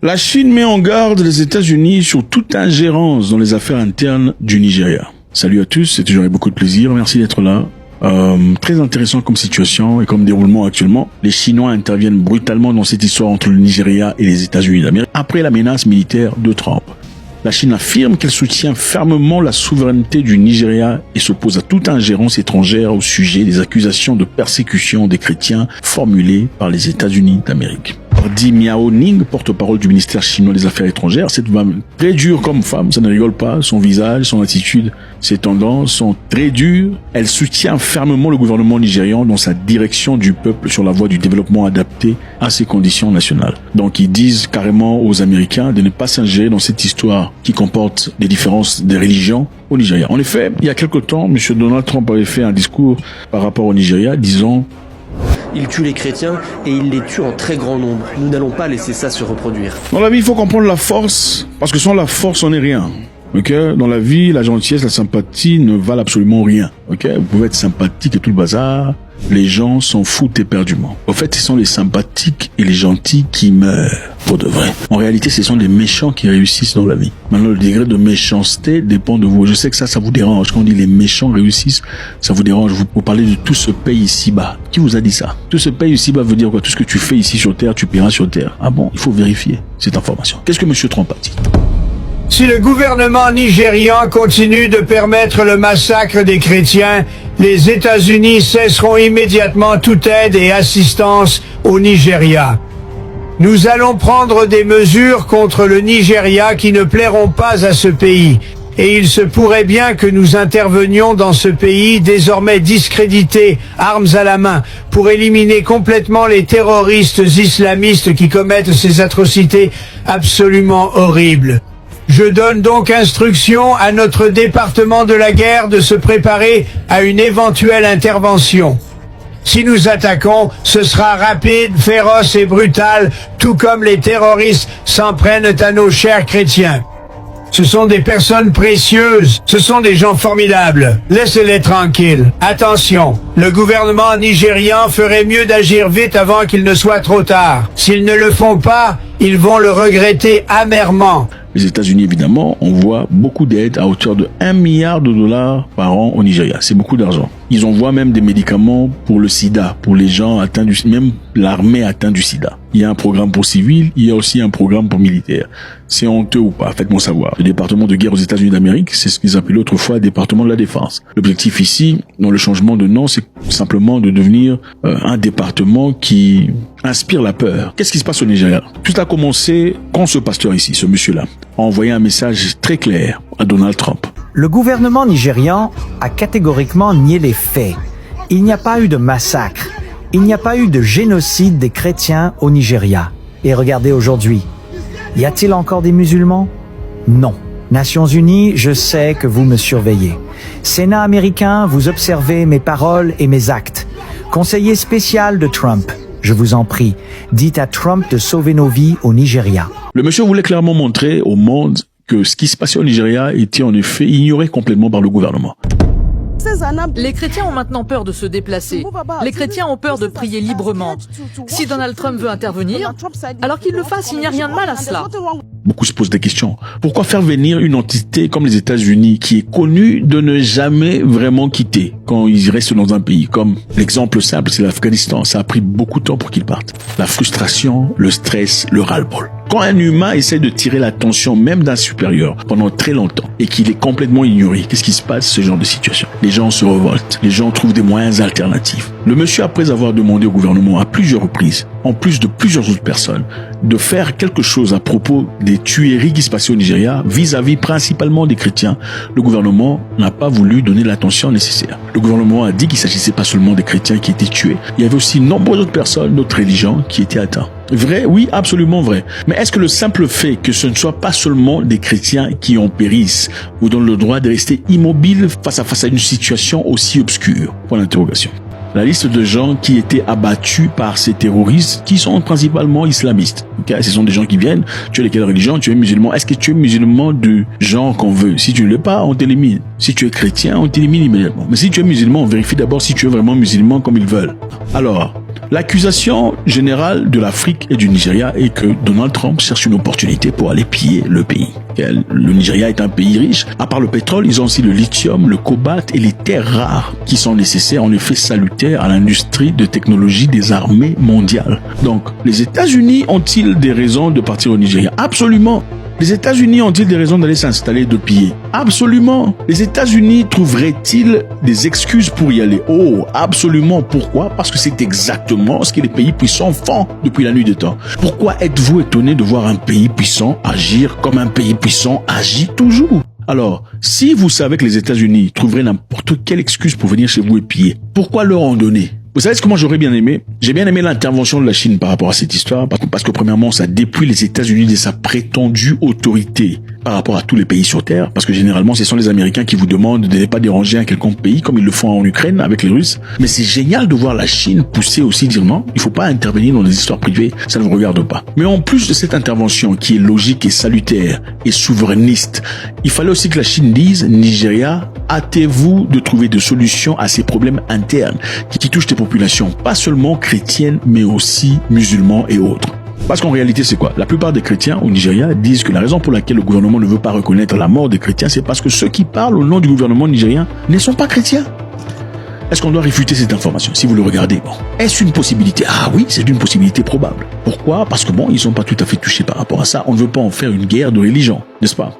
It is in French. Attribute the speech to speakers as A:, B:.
A: La Chine met en garde les États-Unis sur toute ingérence dans les affaires internes du Nigeria. Salut à tous, c'est toujours avec beaucoup de plaisir. Merci d'être là. Très intéressant comme situation et comme déroulement actuellement. Les Chinois interviennent brutalement dans cette histoire entre le Nigeria et les États-Unis d'Amérique après la menace militaire de Trump. La Chine affirme qu'elle soutient fermement la souveraineté du Nigeria et s'oppose à toute ingérence étrangère au sujet des accusations de persécution des chrétiens formulées par les États-Unis d'Amérique. Dit Miao Ning, porte-parole du ministère chinois des Affaires étrangères, cette femme très dure comme femme, ça ne rigole pas, son visage, son attitude, ses tendances sont très dures. Elle soutient fermement le gouvernement nigérian dans sa direction du peuple sur la voie du développement adapté à ses conditions nationales. Donc ils disent carrément aux Américains de ne pas s'ingérer dans cette histoire qui comporte des différences des religions au Nigeria. En effet, il y a quelque temps, M. Donald Trump avait fait un discours par rapport au Nigeria disant:
B: il tue les chrétiens et il les tue en très grand nombre. Nous n'allons pas laisser ça se reproduire.
A: Dans la vie, il faut comprendre la force, parce que sans la force, on n'est rien. Okay? Dans la vie, la gentillesse, la sympathie ne valent absolument rien. Okay? Vous pouvez être sympathique et tout le bazar, les gens s'en foutent éperdument. Au fait, ce sont les sympathiques et les gentils qui meurent, pour de vrai. En réalité, ce sont les méchants qui réussissent dans la vie. Maintenant, le degré de méchanceté dépend de vous. Je sais que ça vous dérange. Quand on dit les méchants réussissent, ça vous dérange. Vous parlez de tout ce pays ici-bas. Qui vous a dit ça? Tout ce pays ici-bas veut dire quoi? Tout ce que tu fais ici sur Terre, tu paieras sur Terre. Ah bon? Il faut vérifier cette information. Qu'est-ce que M. Trump a dit?
C: Si le gouvernement nigérian continue de permettre le massacre des chrétiens, les États-Unis cesseront immédiatement toute aide et assistance au Nigeria. Nous allons prendre des mesures contre le Nigeria qui ne plairont pas à ce pays. Et il se pourrait bien que nous intervenions dans ce pays désormais discrédité, armes à la main, pour éliminer complètement les terroristes islamistes qui commettent ces atrocités absolument horribles. Je donne donc instruction à notre département de la guerre de se préparer à une éventuelle intervention. Si nous attaquons, ce sera rapide, féroce et brutal, tout comme les terroristes s'en prennent à nos chers chrétiens. Ce sont des personnes précieuses, ce sont des gens formidables. Laissez-les tranquilles. Attention, le gouvernement nigérian ferait mieux d'agir vite avant qu'il ne soit trop tard. S'ils ne le font pas, ils vont le regretter amèrement.
A: Les États-Unis, évidemment, envoient beaucoup d'aide à hauteur de 1 milliard de dollars par an au Nigeria. C'est beaucoup d'argent. Ils envoient même des médicaments pour le sida, pour les gens atteints même l'armée atteinte du sida. Il y a un programme pour civils, il y a aussi un programme pour militaires. C'est honteux ou pas? Faites-moi savoir. Le département de guerre aux États-Unis d'Amérique, c'est ce qu'ils appelaient autrefois le département de la défense. L'objectif ici, dans le changement de nom, c'est simplement de devenir un département qui inspire la peur. Qu'est-ce qui se passe au Nigeria? Tout a commencé quand ce pasteur ici, ce monsieur-là, a envoyé un message très clair à Donald Trump.
D: Le gouvernement nigérian a catégoriquement nié les faits. Il n'y a pas eu de massacre. Il n'y a pas eu de génocide des chrétiens au Nigeria. Et regardez aujourd'hui. Y a-t-il encore des musulmans? Non. Nations Unies, je sais que vous me surveillez. Sénat américain, vous observez mes paroles et mes actes. Conseiller spécial de Trump, je vous en prie, dites à Trump de sauver nos vies au Nigeria.
A: Le monsieur voulait clairement montrer au monde que ce qui se passait au Nigeria était en effet ignoré complètement par le gouvernement.
E: Les chrétiens ont maintenant peur de se déplacer. Les chrétiens ont peur de prier librement. Si Donald Trump veut intervenir, alors qu'il le fasse, il n'y a rien de mal à cela.
A: Beaucoup se posent des questions. Pourquoi faire venir une entité comme les États-Unis qui est connue de ne jamais vraiment quitter quand ils restent dans un pays? Comme l'exemple simple, c'est l'Afghanistan. Ça a pris beaucoup de temps pour qu'ils partent. La frustration, le stress, le ras-le-bol. Quand un humain essaie de tirer l'attention même d'un supérieur pendant très longtemps et qu'il est complètement ignoré, qu'est-ce qui se passe ce genre de situation? Les gens se révoltent, les gens trouvent des moyens alternatifs. Le monsieur, après avoir demandé au gouvernement à plusieurs reprises, en plus de plusieurs autres personnes, de faire quelque chose à propos des tueries qui se passaient au Nigeria vis-à-vis principalement des chrétiens, le gouvernement n'a pas voulu donner l'attention nécessaire. Le gouvernement a dit qu'il ne s'agissait pas seulement des chrétiens qui étaient tués, il y avait aussi nombreuses autres personnes d'autres religions qui étaient atteintes. Vrai? Oui, absolument vrai. Mais est-ce que le simple fait que ce ne soit pas seulement des chrétiens qui en périssent vous donne le droit de rester immobile face à une situation aussi obscure? Point d'interrogation. La liste de gens qui étaient abattus par ces terroristes qui sont principalement islamistes. Okay? Ce sont des gens qui viennent, tu es de quelle religion, tu es musulman. Est-ce que tu es musulman du genre qu'on veut? Si tu ne l'es pas, on t'élimine. Si tu es chrétien, on t'élimine immédiatement. Mais si tu es musulman, on vérifie d'abord si tu es vraiment musulman comme ils veulent. Alors, L'accusation générale de l'Afrique et du Nigeria est que Donald Trump cherche une opportunité pour aller piller le pays. Le Nigeria est un pays riche. À part le pétrole, ils ont aussi le lithium, le cobalt et les terres rares qui sont nécessaires, en effet salutaires à l'industrie de technologie des armées mondiales. Donc, les États-Unis ont-ils des raisons de partir au Nigeria? Absolument. Les États-Unis ont-ils des raisons d'aller s'installer et de piller? Absolument. Les États-Unis trouveraient-ils des excuses pour y aller? Oh, absolument. Pourquoi? Parce que c'est exactement ce que les pays puissants font depuis la nuit des temps. Pourquoi êtes-vous étonné de voir un pays puissant agir comme un pays puissant agit toujours? Alors, si vous savez que les États-Unis trouveraient n'importe quelle excuse pour venir chez vous et piller, pourquoi leur en donner? Vous savez ce que moi j'aurais bien aimé? J'ai bien aimé l'intervention de la Chine par rapport à cette histoire, parce que premièrement, ça dépouille les États-Unis de sa prétendue autorité par rapport à tous les pays sur Terre, parce que généralement, ce sont les Américains qui vous demandent de ne pas déranger un quelconque pays, comme ils le font en Ukraine avec les Russes. Mais c'est génial de voir la Chine pousser aussi, dire non, il faut pas intervenir dans les histoires privées, ça ne vous regarde pas. Mais en plus de cette intervention qui est logique et salutaire et souverainiste, il fallait aussi que la Chine dise, Nigeria, hâtez-vous de trouver des solutions à ces problèmes internes qui touchent les populations, pas seulement chrétiennes, mais aussi musulmans et autres. Parce qu'en réalité, c'est quoi? La plupart des chrétiens au Nigeria disent que la raison pour laquelle le gouvernement ne veut pas reconnaître la mort des chrétiens, c'est parce que ceux qui parlent au nom du gouvernement nigérien ne sont pas chrétiens. Est-ce qu'on doit réfuter cette information? Si vous le regardez, bon. Est-ce une possibilité? Ah oui, c'est une possibilité probable. Pourquoi? Parce que bon, ils sont pas tout à fait touchés par rapport à ça. On ne veut pas en faire une guerre de religion, n'est-ce pas?